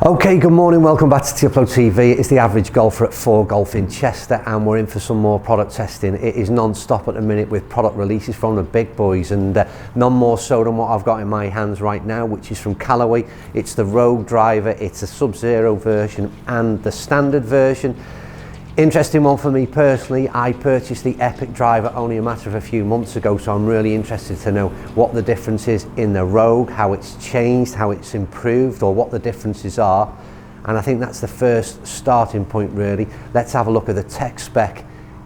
Okay, good morning, welcome back to Upload TV. It's the average golfer at 4 Golf in Chester, and we're in for some more product testing. It is non-stop at the minute with product releases from the big boys, and none more so than what I've got in my hands right now, which is from Callaway. It's the Rogue driver, it's a Sub-Zero version and the standard version. Interesting one for me personally. I purchased the Epic driver only a matter of a few months ago, so I'm really interested to know what the difference is in the Rogue, how it's changed, how it's improved, or what the differences are. And I think that's the first starting point really. Let's have a look at the tech spec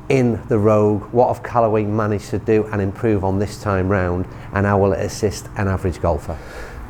in the Rogue. What have Callaway managed to do and improve on this time round, and how will it assist an average golfer?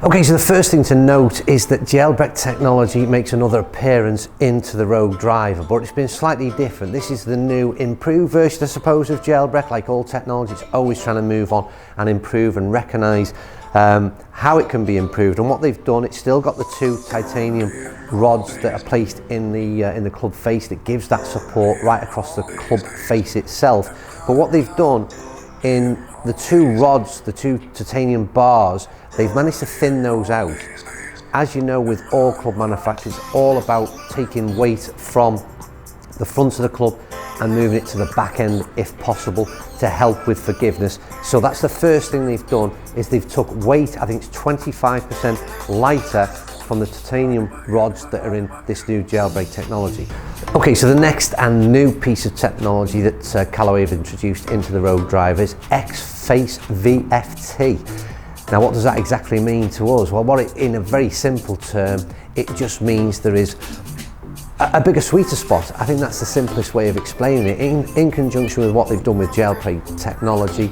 Okay, so the first thing to note is that jailbreak technology makes another appearance into the Rogue driver, but it's been slightly different. This is the new improved version, I suppose, of jailbreak. Like all technology, it's always trying to move on and improve and recognise how it can be improved. And what they've done, it's still got the 2 titanium rods that are placed in the club face that gives that support right across the club face itself. But what they've done in the 2 rods, the 2 titanium bars, they've managed to thin those out. As you know, with all club manufacturers, it's all about taking weight from the front of the club and moving it to the back end if possible to help with forgiveness. So that's the first thing they've done, is they've took weight, I think it's 25% lighter from the titanium rods that are in this new jailbreak technology. Okay, so the next and new piece of technology that Callaway have introduced into the Rogue driver is X-Face VFT. Now, what does that exactly mean to us? Well, in a very simple term, it just means there is a bigger sweeter spot. I think that's the simplest way of explaining it. In conjunction with what they've done with jailbreak technology,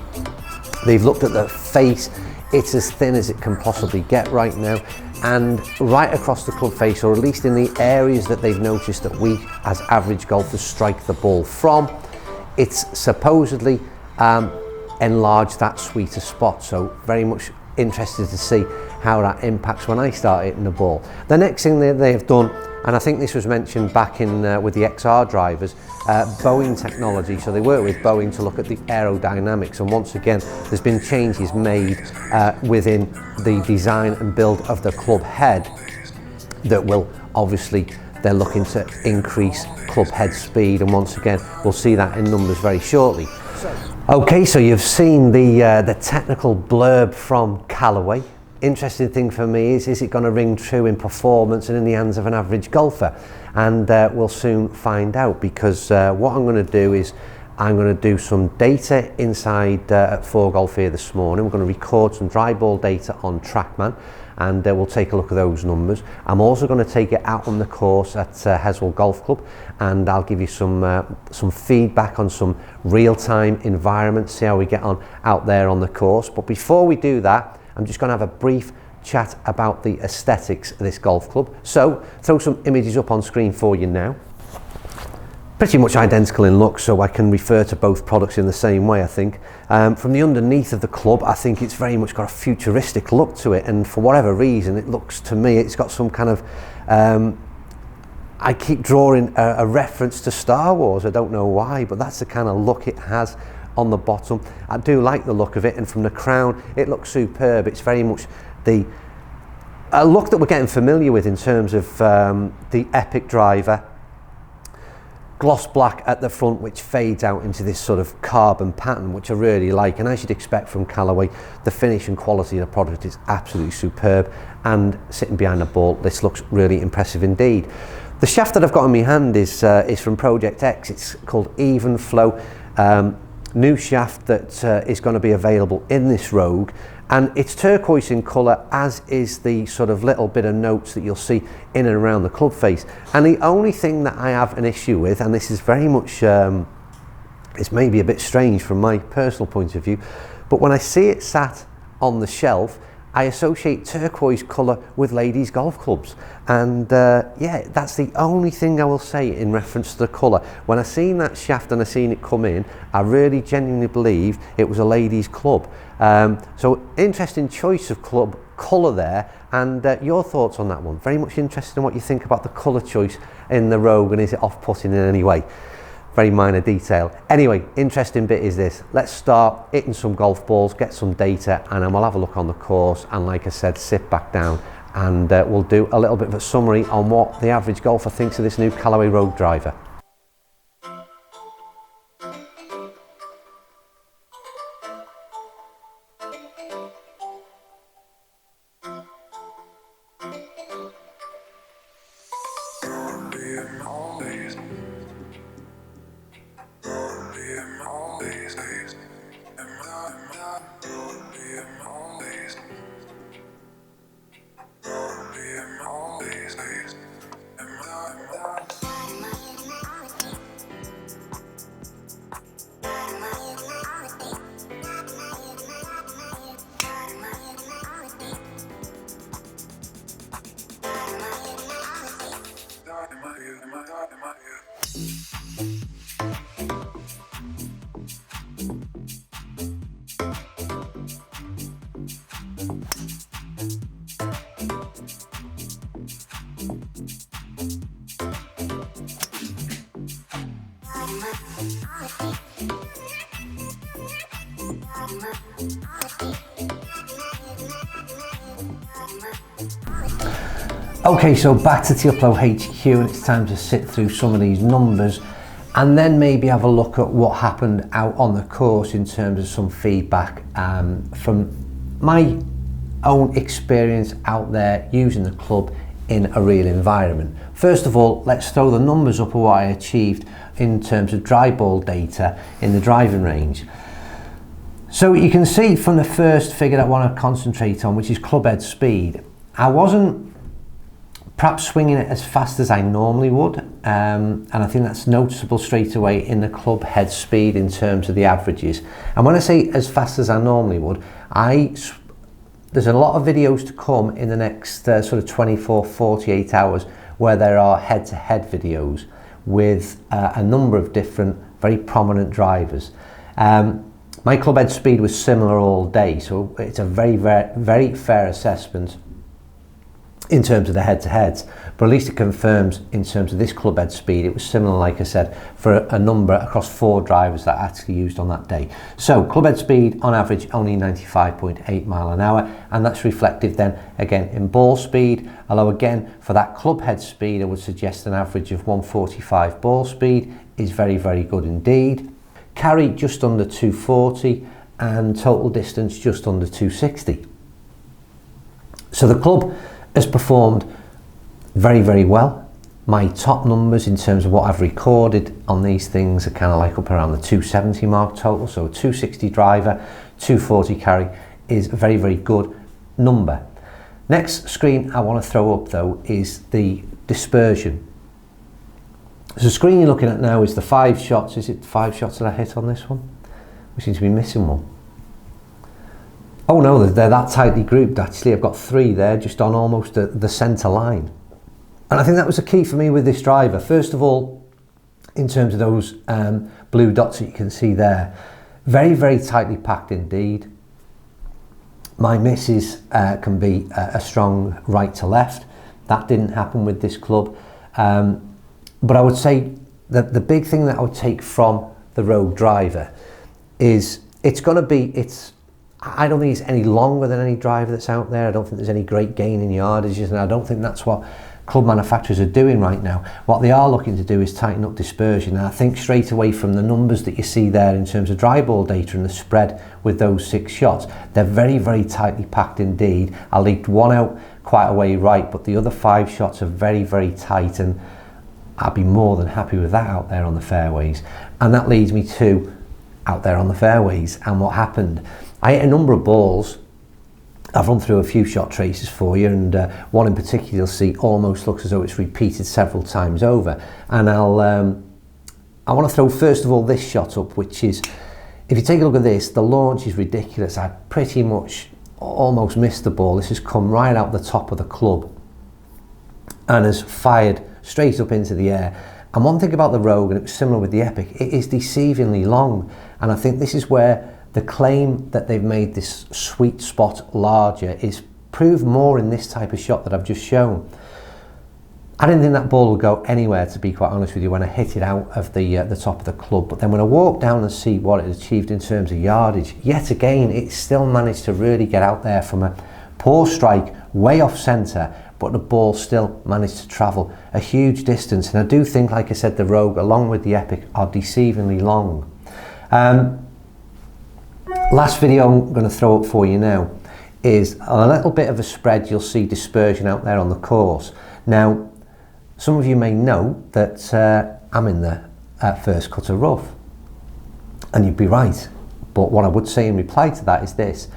they've looked at the face. It's as thin as it can possibly get right now, and right across the club face, or at least in the areas that they've noticed that we as average golfers strike the ball from, it's supposedly enlarged that sweeter spot. So very much interested to see how that impacts when I start hitting the ball. The next thing that they have done, and I think this was mentioned back in with the XR drivers, Boeing technology. So they work with Boeing to look at the aerodynamics, and once again there's been changes made within the design and build of the club head that will obviously, they're looking to increase club head speed, and once again we'll see that in numbers very shortly. Okay, so you've seen the technical blurb from Callaway. Interesting thing for me is it going to ring true in performance and in the hands of an average golfer? And we'll soon find out, because what I'm going to do is I'm going to do some data inside at 4 Golf here this morning. We're going to record some dry ball data on TrackMan, and we'll take a look at those numbers. I'm also going to take it out on the course at Heswell Golf Club, and I'll give you some feedback on some real-time environments, see how we get on out there on the course. But before we do that, I'm just going to have a brief chat about the aesthetics of this golf club. So throw some images up on screen for you now. Pretty much identical in look, so I can refer to both products in the same way, I think. From the underneath of the club, I think it's very much got a futuristic look to it, and for whatever reason, it looks to me, it's got some kind of, I keep drawing a reference to Star Wars, I don't know why, but that's the kind of look it has on the bottom. I do like the look of it, and from the crown, it looks superb. It's very much a look that we're getting familiar with in terms of the Epic driver. Gloss black at the front, which fades out into this sort of carbon pattern, which I really like. And as you'd expect from Callaway, the finish and quality of the product is absolutely superb. And sitting behind the ball, this looks really impressive indeed. The shaft that I've got in my hand is from Project X. It's called Even Flow. New shaft that is going to be available in this Rogue, and it's turquoise in colour, as is the sort of little bit of notes that you'll see in and around the club face. And the only thing that I have an issue with, and this is very much it's maybe a bit strange from my personal point of view, but when I see it sat on the shelf, I associate turquoise colour with ladies' golf clubs, and yeah, that's the only thing I will say in reference to the colour. When I seen that shaft and I seen it come in, I really genuinely believed it was a ladies' club. So interesting choice of club colour there, and your thoughts on that one? Very much interested in what you think about the colour choice in the Rogue, and is it off-putting in any way? Very minor detail. Anyway, interesting bit is this. Let's start hitting some golf balls, get some data, and then we'll have a look on the course, and like I said, sit back down and we'll do a little bit of a summary on what the average golfer thinks of this new Callaway Rogue driver. Okay, so back to Tealplo HQ, and it's time to sit through some of these numbers and then maybe have a look at what happened out on the course in terms of some feedback from my own experience out there using the club in a real environment. First of all, let's throw the numbers up of what I achieved in terms of dry ball data in the driving range. So you can see from the first figure that I want to concentrate on, which is club head speed, I wasn't perhaps swinging it as fast as I normally would, and I think that's noticeable straight away in the club head speed in terms of the averages. And when I say as fast as I normally would, there's a lot of videos to come in the next sort of 48 hours where there are head-to-head videos with a number of different very prominent drivers. My club head speed was similar all day, so it's a very fair assessment in terms of the head-to-heads, but at least it confirms in terms of this club head speed it was similar, like I said, for a number across 4 drivers that I actually used on that day. So club head speed on average only 95.8 mile an hour, and that's reflective then again in ball speed, although again for that club head speed I would suggest an average of 145 ball speed is very good indeed. Carry just under 240 and total distance just under 260. So the club has performed very well. My top numbers in terms of what I've recorded on these things are kind of like up around the 270 mark total, so 260 driver, 240 carry is a very good number. Next screen I want to throw up though is the dispersion. So the screen you're looking at now is the 5 shots. Is it 5 shots that I hit on this one? We seem to be missing one. Oh no, they're that tightly grouped actually. I've got 3 there just on almost the centre line. And I think that was the key for me with this driver. First of all, in terms of those blue dots that you can see there, very tightly packed indeed. My misses can be a strong right to left. That didn't happen with this club. But I would say that the big thing that I would take from the Rogue driver is I don't think it's any longer than any driver that's out there. I don't think there's any great gain in yardages, and I don't think that's what club manufacturers are doing right now. What they are looking to do is tighten up dispersion, and I think straight away from the numbers that you see there in terms of dry ball data and the spread with those 6 shots, they're very tightly packed indeed. I leaked 1 out quite a way right, but the other 5 shots are very tight, and I'd be more than happy with that out there on the fairways. And that leads me to out there on the fairways and what happened. I hit a number of balls. I've run through a few shot traces for you, and one in particular you'll see almost looks as though it's repeated several times over. And I want to throw first of all this shot up, which is, if you take a look at this, the launch is ridiculous. I pretty much almost missed the ball. This has come right out the top of the club and has fired straight up into the air. And one thing about the Rogue, and it was similar with the Epic, it is deceivingly long, and I think this is where the claim that they've made this sweet spot larger is proved more in this type of shot that I've just shown. I didn't think that ball would go anywhere, to be quite honest with you, when I hit it out of the top of the club. But then when I walked down and see what it achieved in terms of yardage, yet again, it still managed to really get out there from a Poor strike, way off centre, but the ball still managed to travel a huge distance. And I do think, like I said, the Rogue, along with the Epic, are deceivingly long. Last video I'm going to throw up for you now is a little bit of a spread. You'll see dispersion out there on the course. Now, some of you may know that I'm in the first cut of rough, and you'd be right. But what I would say in reply to that is this.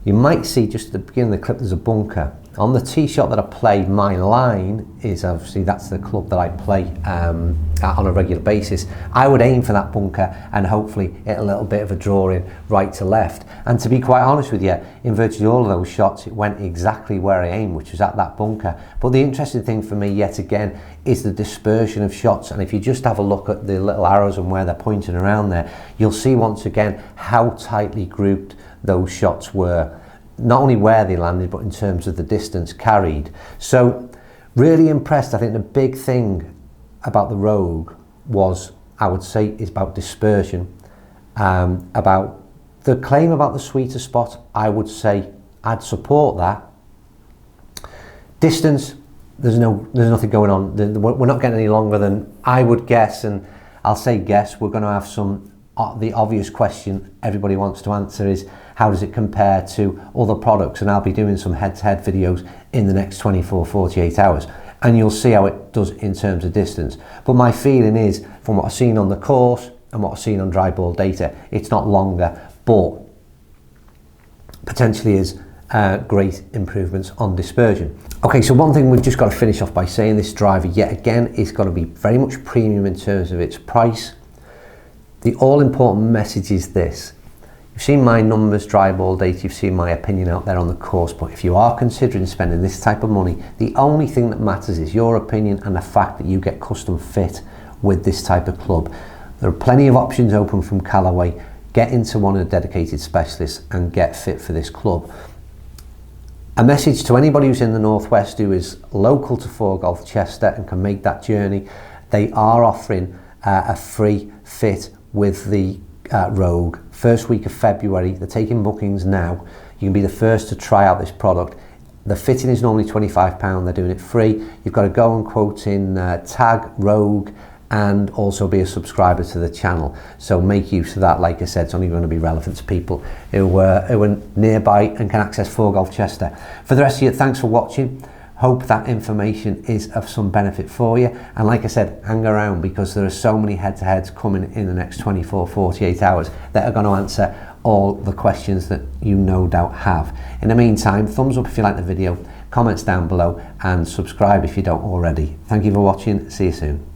You might see just at the beginning of the clip there's a bunker. On the tee shot that I play, my line is obviously that's the club that I play on a regular basis. I would aim for that bunker and hopefully hit a little bit of a draw in right to left. And to be quite honest with you, in virtually all of those shots, it went exactly where I aimed, which was at that bunker. But the interesting thing for me, yet again, is the dispersion of shots. And if you just have a look at the little arrows and where they're pointing around there, you'll see once again how tightly grouped those shots were. Not only where they landed, but in terms of the distance carried. So really impressed. I think the big thing about the Rogue was, I would say, is about dispersion. About the claim about the sweeter spot, I would say I'd support that. Distance, there's nothing going on. We're not getting any longer than I would guess, and I'll say guess, we're going to have the obvious question everybody wants to answer is, how does it compare to other products? And I'll be doing some head-to-head videos in the next 24, 48 hours. And you'll see how it does in terms of distance. But my feeling is, from what I've seen on the course and what I've seen on dry ball data, it's not longer, but potentially is great improvements on dispersion. Okay, so one thing we've just got to finish off by saying, this driver, yet again, is going to be very much premium in terms of its price. The all-important message is this. You've seen my numbers, dry ball data, you've seen my opinion out there on the course, but if you are considering spending this type of money, the only thing that matters is your opinion and the fact that you get custom fit with this type of club. There are plenty of options open from Callaway. Get into one of the dedicated specialists and get fit for this club. A message to anybody who's in the Northwest who is local to 4Golf Chester and can make that journey, they are offering a free fit with the Rogue. First week of February, they're taking bookings now. You can be the first to try out this product. The fitting is normally £25, they're doing it free. You've got to go and quote in tag Rogue and also be a subscriber to the channel. So make use of that. Like I said, it's only going to be relevant to people who are nearby and can access 4Golf Chester. For the rest of you, thanks for watching. Hope that information is of some benefit for you. And like I said, hang around because there are so many head-to-heads coming in the next 24, 48 hours that are going to answer all the questions that you no doubt have. In the meantime, thumbs up if you like the video, comments down below, and subscribe if you don't already. Thank you for watching. See you soon.